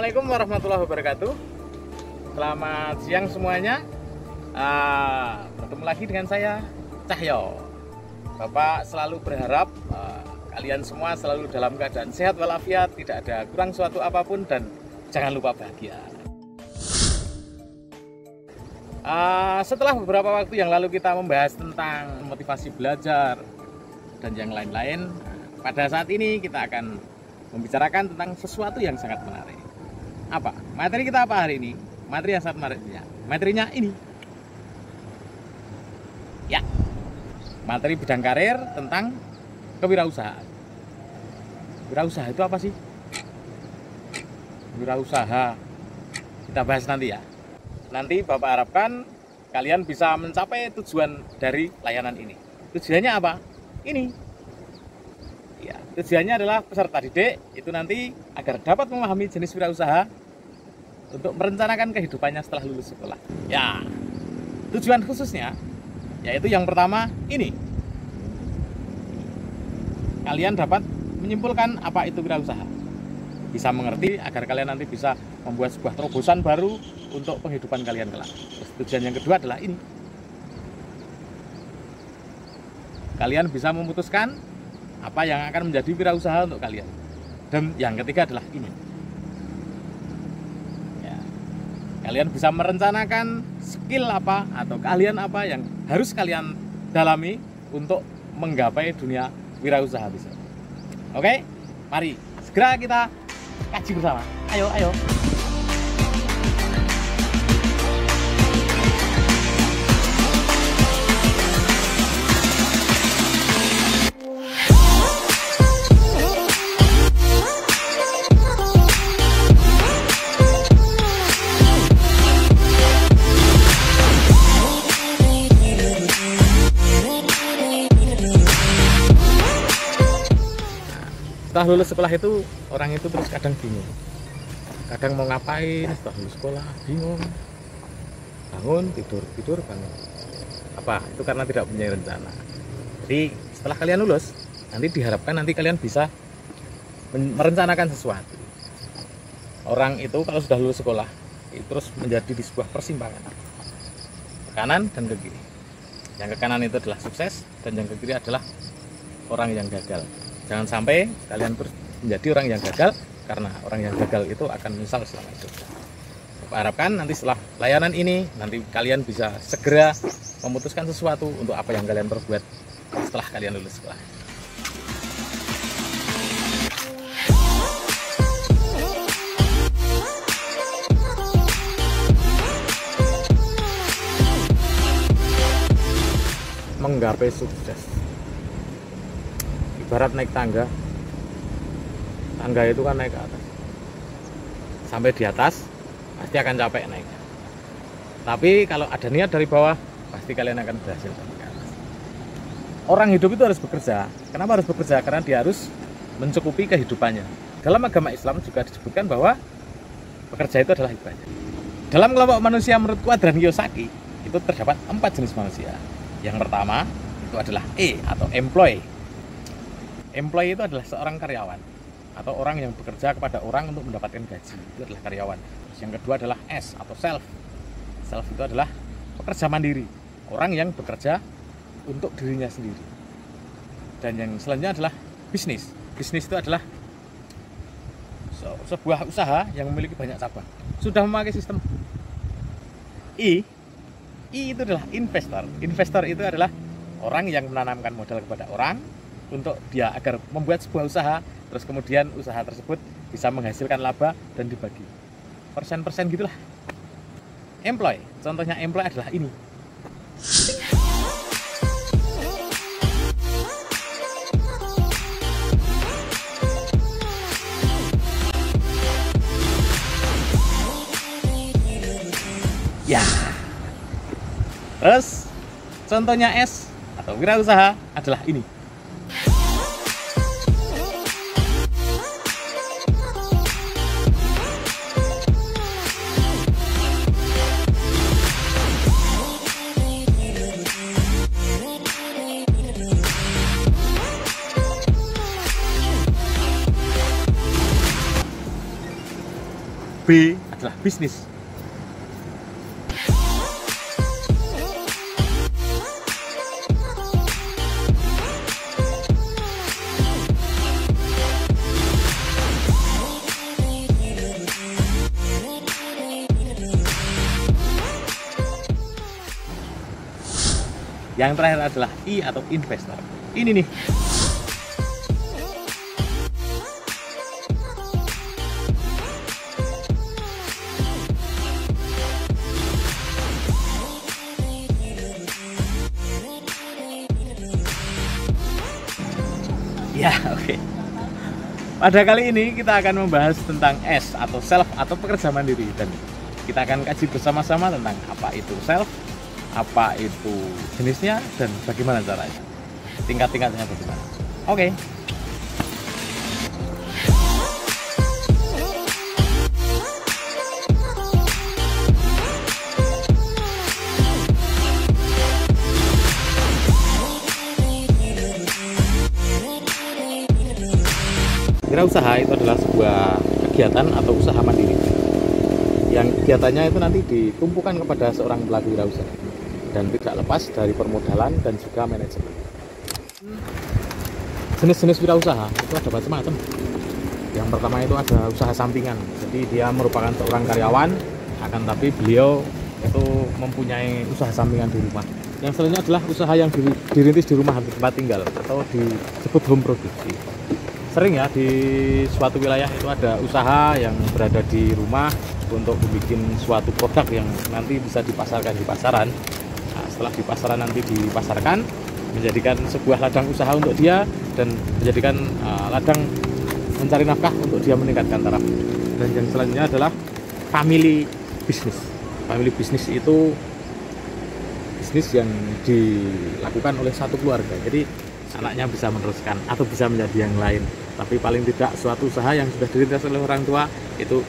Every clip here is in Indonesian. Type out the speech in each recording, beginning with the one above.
Assalamualaikum warahmatullahi wabarakatuh. Selamat siang semuanya. Bertemu lagi dengan saya, Cahyo. Bapak selalu berharap kalian semua selalu dalam keadaan sehat walafiat, tidak ada kurang suatu apapun, dan jangan lupa bahagia. Setelah beberapa waktu yang lalu kita membahas tentang motivasi belajar dan yang lain-lain, pada saat ini kita akan membicarakan tentang sesuatu yang sangat menarik. Apa? Materi kita apa hari ini? Materi yang sangat menariknya. Materinya ini. Ya. Materi bidang karir tentang kewirausahaan. Wirausaha itu apa sih? Wirausaha. Kita bahas nanti ya. Nanti Bapak harapkan kalian bisa mencapai tujuan dari layanan ini. Tujuannya apa? Ini. Ya, tujuannya adalah peserta didik itu nanti agar dapat memahami jenis wirausaha untuk merencanakan kehidupannya setelah lulus sekolah. Ya, tujuan khususnya yaitu yang pertama ini. Kalian dapat menyimpulkan apa itu wirausaha. Bisa mengerti agar kalian nanti bisa membuat sebuah terobosan baru untuk penghidupan kalian kelak. Terus tujuan yang kedua adalah ini. Kalian bisa memutuskan apa yang akan menjadi wirausaha untuk kalian. Dan yang ketiga adalah ini. Ya. Kalian bisa merencanakan skill apa atau keahlian apa yang harus kalian dalami untuk menggapai dunia wirausaha bisa. Oke? Mari segera kita kaji bersama. Ayo, ayo. Setelah lulus sekolah itu orang itu terus kadang bingung, kadang mau ngapain setelah lulus sekolah, bingung, bangun tidur bangun. Apa? Itu karena tidak punya rencana. Jadi setelah kalian lulus nanti diharapkan nanti kalian bisa merencanakan sesuatu. Orang itu kalau sudah lulus sekolah itu terus menjadi di sebuah persimpangan ke kanan dan ke kiri. Yang ke kanan itu adalah sukses dan yang ke kiri adalah orang yang gagal. Jangan sampai kalian terus menjadi orang yang gagal, karena orang yang gagal itu akan menyesal selama hidup. Saya harapkan nanti setelah layanan ini, nanti kalian bisa segera memutuskan sesuatu untuk apa yang kalian perbuat setelah kalian lulus sekolah. Menggapai sukses. Ibarat naik tangga itu kan naik ke atas, sampai di atas pasti akan capek naik. Tapi kalau ada niat dari bawah, pasti kalian akan berhasil sampai ke atas. Orang hidup itu harus bekerja. Kenapa harus bekerja? Karena dia harus mencukupi kehidupannya. Dalam agama Islam juga disebutkan bahwa bekerja itu adalah ibadah. Dalam kelompok manusia menurut kuadran Kiyosaki itu terdapat 4 jenis manusia. Yang pertama itu adalah E atau employee. Employee itu adalah seorang karyawan atau orang yang bekerja kepada orang untuk mendapatkan gaji, itu adalah karyawan. Terus yang kedua adalah S atau self. Self itu adalah pekerja mandiri, orang yang bekerja untuk dirinya sendiri. Dan yang selanjutnya adalah bisnis. Bisnis itu adalah sebuah usaha yang memiliki banyak cabang, sudah memakai sistem. I itu adalah investor. Investor itu adalah orang yang menanamkan modal kepada orang untuk dia agar membuat sebuah usaha, terus kemudian usaha tersebut bisa menghasilkan laba dan dibagi persen-persen gitulah. Employee, contohnya employee adalah ini. Ya. Terus contohnya S atau wirausaha adalah ini. B adalah bisnis. Yang terakhir adalah I atau investor. Ini nih. Ya, oke. Pada kali ini kita akan membahas tentang S atau self atau pekerja mandiri, dan kita akan kaji bersama-sama tentang apa itu self, apa itu jenisnya, dan bagaimana caranya, tingkat-tingkatnya bagaimana. Oke. Wirausaha itu adalah sebuah kegiatan atau usaha mandiri yang kegiatannya itu nanti ditumpukan kepada seorang pelaku wirausaha dan tidak lepas dari permodalan dan juga manajemen. Jenis-jenis wirausaha itu ada macam-macam. Yang pertama itu ada usaha sampingan, jadi dia merupakan seorang karyawan, akan tapi beliau itu mempunyai usaha sampingan di rumah. Yang selanjutnya adalah usaha yang dirintis di rumah tempat tinggal atau disebut home produksi. Sering ya di suatu wilayah itu ada usaha yang berada di rumah untuk membuat suatu produk yang nanti bisa dipasarkan di pasaran. Nah, setelah di pasaran nanti dipasarkan, menjadikan sebuah ladang usaha untuk dia dan menjadikan ladang mencari nafkah untuk dia meningkatkan taraf. Dan yang selanjutnya adalah family business. Family business itu bisnis yang dilakukan oleh satu keluarga. Jadi anaknya bisa meneruskan atau bisa menjadi yang lain, tapi paling tidak suatu usaha yang sudah dirintis oleh orang tua itu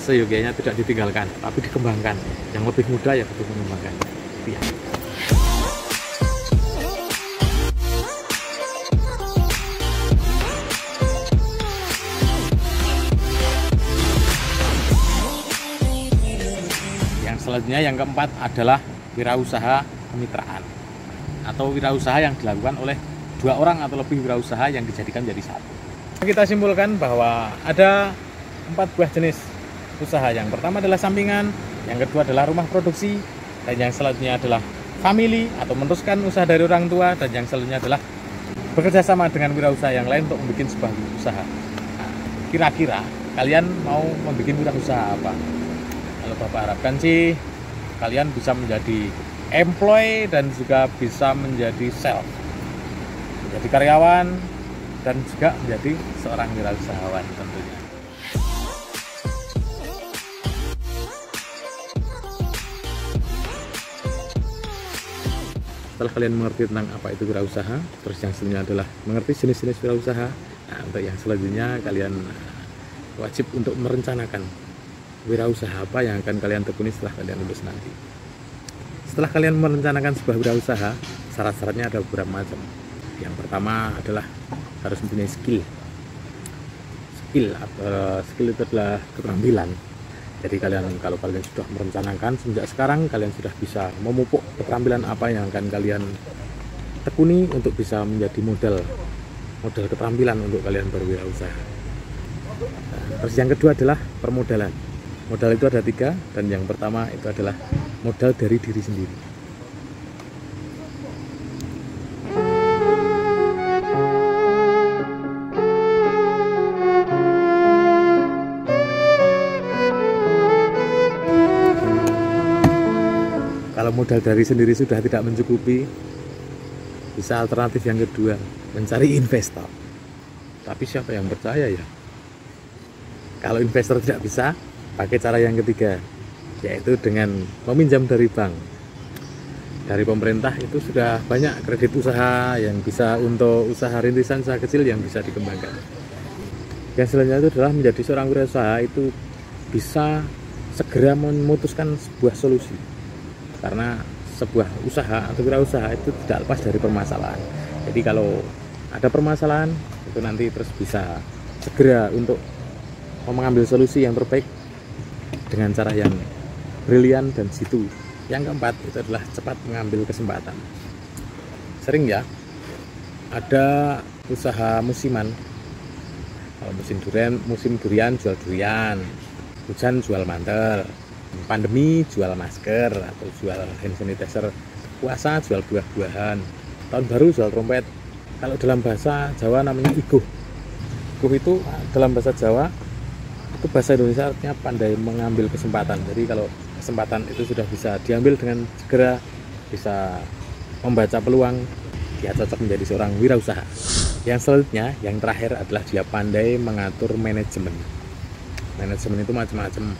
seyogianya tidak ditinggalkan, tapi dikembangkan. Yang lebih muda ya betul mengembangkan. Ya. Yang selanjutnya, yang keempat adalah wirausaha kemitraan atau wirausaha yang dilakukan oleh dua orang atau lebih wirausaha yang dijadikan jadi satu. Kita simpulkan bahwa ada 4 buah jenis usaha. Yang pertama adalah sampingan, yang kedua adalah rumah produksi, dan yang selanjutnya adalah family atau meneruskan usaha dari orang tua, dan yang selanjutnya adalah bekerja sama dengan wirausaha yang lain untuk membuat sebuah usaha. Nah, kira-kira kalian mau membuat wirausaha apa? Kalau Bapak harapkan sih kalian bisa menjadi employee dan juga bisa menjadi self, menjadi karyawan, dan juga menjadi seorang wirausahawan tentunya. Setelah kalian mengerti tentang apa itu wirausaha, terus yang selanjutnya adalah mengerti jenis-jenis wirausaha. Nah, untuk yang selanjutnya kalian wajib untuk merencanakan wirausaha apa yang akan kalian tekuni setelah kalian lulus nanti. Setelah kalian merencanakan sebuah wirausaha, syarat-syaratnya ada beberapa macam. Yang pertama adalah harus mempunyai skill. Skill itu adalah keterampilan. Jadi kalau kalian sudah merencanakan sejak sekarang, kalian sudah bisa memupuk keterampilan apa yang akan kalian tekuni untuk bisa menjadi modal keterampilan untuk kalian berwirausaha. Terus yang kedua adalah permodalan. Modal itu ada 3, dan yang pertama itu adalah modal dari diri sendiri. Kalau modal dari sendiri sudah tidak mencukupi, bisa alternatif yang kedua, mencari investor. Tapi siapa yang percaya ya? Kalau investor tidak bisa, pakai cara yang ketiga, yaitu dengan meminjam dari bank. Dari pemerintah itu sudah banyak kredit usaha yang bisa untuk usaha rintisan, usaha kecil yang bisa dikembangkan. Yang selanjutnya itu adalah menjadi seorang wirausaha itu bisa segera memutuskan sebuah solusi. Karena sebuah usaha atau wirausaha itu tidak lepas dari permasalahan. Jadi kalau ada permasalahan itu nanti terus bisa segera untuk mengambil solusi yang terbaik dengan cara yang brilian dan jitu. Yang keempat itu adalah cepat mengambil kesempatan. Sering ya ada usaha musiman. Kalau musim durian jual durian, hujan jual mantel, pandemi jual masker atau jual hand sanitizer, puasa jual buah-buahan, tahun baru jual trompet. Kalau dalam bahasa Jawa namanya iguh. Iguh itu dalam bahasa Jawa, itu bahasa Indonesia artinya pandai mengambil kesempatan. Jadi kalau kesempatan itu sudah bisa diambil dengan segera, bisa membaca peluang, dia cocok menjadi seorang wirausaha. Yang selanjutnya, yang terakhir adalah dia pandai mengatur manajemen. Manajemen itu macam-macam.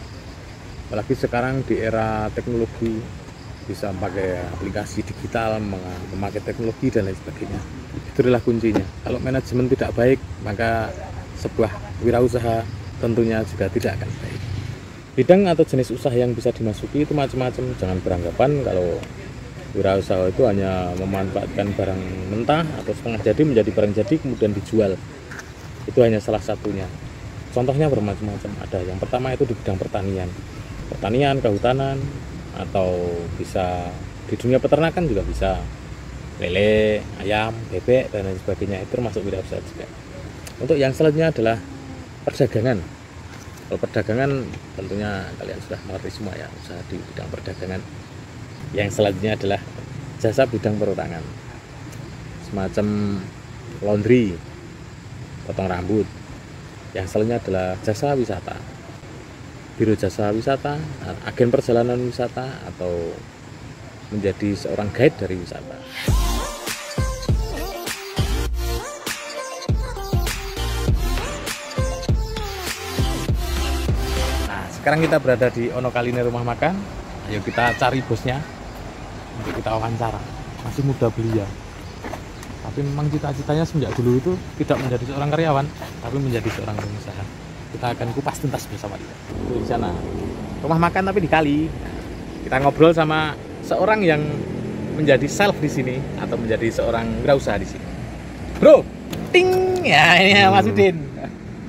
Apalagi sekarang di era teknologi, bisa memakai aplikasi digital, memakai teknologi dan lain sebagainya. Itu adalah kuncinya. Kalau manajemen tidak baik, maka sebuah wirausaha tentunya juga tidak akan baik. Bidang atau jenis usaha yang bisa dimasuki itu macam-macam. Jangan beranggapan kalau wirausaha itu hanya memanfaatkan barang mentah atau setengah jadi menjadi barang jadi kemudian dijual. Itu hanya salah satunya. Contohnya bermacam-macam. Ada yang pertama itu di bidang pertanian, kehutanan, atau bisa di dunia peternakan juga bisa, lele, ayam, bebek dan lain sebagainya. Itu termasuk wirausaha juga. Untuk yang selanjutnya adalah perdagangan. Kalau perdagangan tentunya kalian sudah mengerti semua ya, usaha di bidang perdagangan. Yang selanjutnya adalah jasa bidang perorangan, semacam laundry, potong rambut. Yang selanjutnya adalah jasa wisata, biro jasa wisata, agen perjalanan wisata, atau menjadi seorang guide dari wisata. Sekarang kita berada di Ono Kaline Rumah Makan. Ayo kita cari bosnya untuk kita wawancara. Masih muda belia, tapi memang cita-citanya semenjak dulu itu tidak menjadi seorang karyawan, tapi menjadi seorang pengusaha. Kita akan kupas tuntas bersama dia. Di sana rumah makan tapi di kali. Kita ngobrol sama seorang yang menjadi self di sini atau menjadi seorang wirausaha di sini. Bro, ting ya, ini Mas Udin.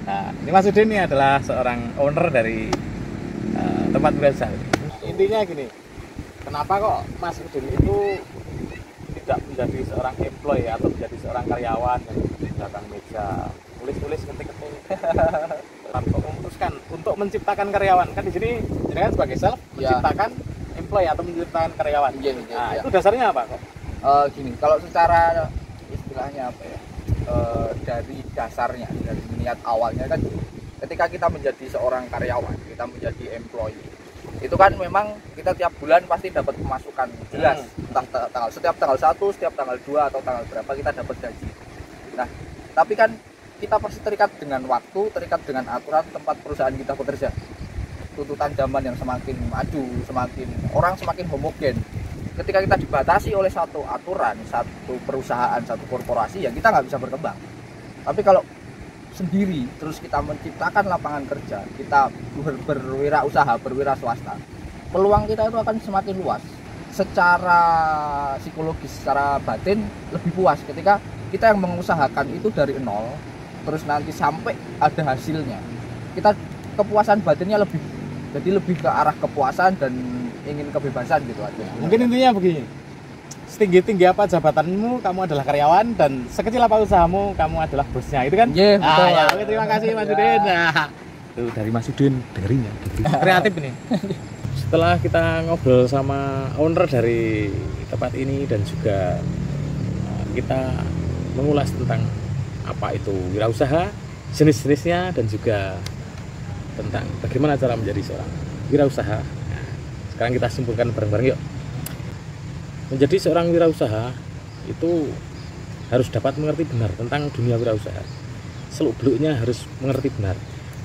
Nah, ini Mas Udin ini adalah seorang owner dari tempat wirausaha. Intinya gini, kenapa kok Mas Udin itu tidak menjadi seorang employee atau menjadi seorang karyawan yang di belakang meja tulis-tulis, ngetik-ngetik, kok memutuskan untuk menciptakan karyawan? Kan di sini kan sebagai self menciptakan employee atau menciptakan karyawan. Itu dasarnya apa kok? Gini, kalau secara istilahnya apa ya, dari dasarnya, dari niat awalnya kan ketika kita menjadi seorang karyawan, kita menjadi employee, itu kan memang kita tiap bulan pasti dapat pemasukan jelas, entah setiap tanggal 1, setiap tanggal 2 atau tanggal berapa kita dapat gaji. Nah, tapi kan kita pasti terikat dengan waktu, terikat dengan aturan tempat perusahaan kita bekerja. Tuntutan zaman yang semakin maju, orang semakin homogen. Ketika kita dibatasi oleh satu aturan, satu perusahaan, satu korporasi, ya kita nggak bisa berkembang. Tapi kalau sendiri, terus kita menciptakan lapangan kerja, kita berwirausaha, berwira swasta, peluang kita itu akan semakin luas. Secara psikologis, secara batin lebih puas ketika kita yang mengusahakan itu dari nol, terus nanti sampai ada hasilnya. Kita kepuasan batinnya jadi lebih ke arah kepuasan dan ingin kebebasan gitu aja. Mungkin intinya begini, setinggi-tinggi apa jabatanmu, kamu adalah karyawan, dan sekecil apa usahamu, kamu adalah bosnya, itu kan? Iya, betul. Ya, terima kasih Mas Udin. Nah, itu dari Mas Udin, dengerin ya, kreatif ini. Setelah kita ngobrol sama owner dari tempat ini dan juga kita mengulas tentang apa itu wirausaha, jenis-jenisnya, dan juga tentang bagaimana cara menjadi seorang wirausaha. Nah, sekarang kita simpulkan bareng-bareng yuk. Menjadi seorang wirausaha itu harus dapat mengerti benar tentang dunia wirausaha. Seluk-beluknya harus mengerti benar.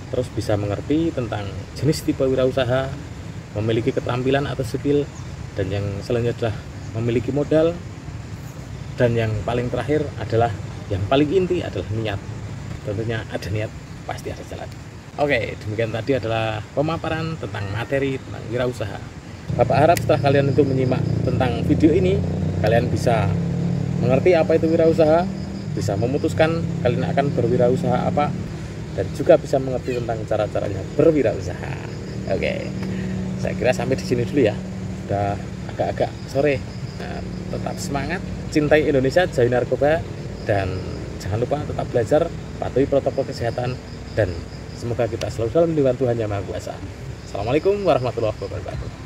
Terus bisa mengerti tentang jenis tipe wirausaha, memiliki keterampilan atau skill, dan yang selanjutnya adalah memiliki modal, dan yang paling terakhir adalah yang paling inti adalah niat. Tentunya ada niat, pasti ada jalan. Oke, demikian tadi adalah pemaparan tentang materi tentang wirausaha. Bapak harap setelah kalian itu menyimak tentang video ini, kalian bisa mengerti apa itu wirausaha, bisa memutuskan kalian akan berwirausaha apa, dan juga bisa mengerti tentang cara-caranya berwirausaha. Oke, saya kira sampai di sini dulu ya. Udah agak-agak sore. Nah, tetap semangat, cintai Indonesia, jauhi narkoba, dan jangan lupa tetap belajar, patuhi protokol kesehatan, dan semoga kita selalu dalam lindungan Tuhan Yang Maha Kuasa. Assalamualaikum warahmatullahi wabarakatuh.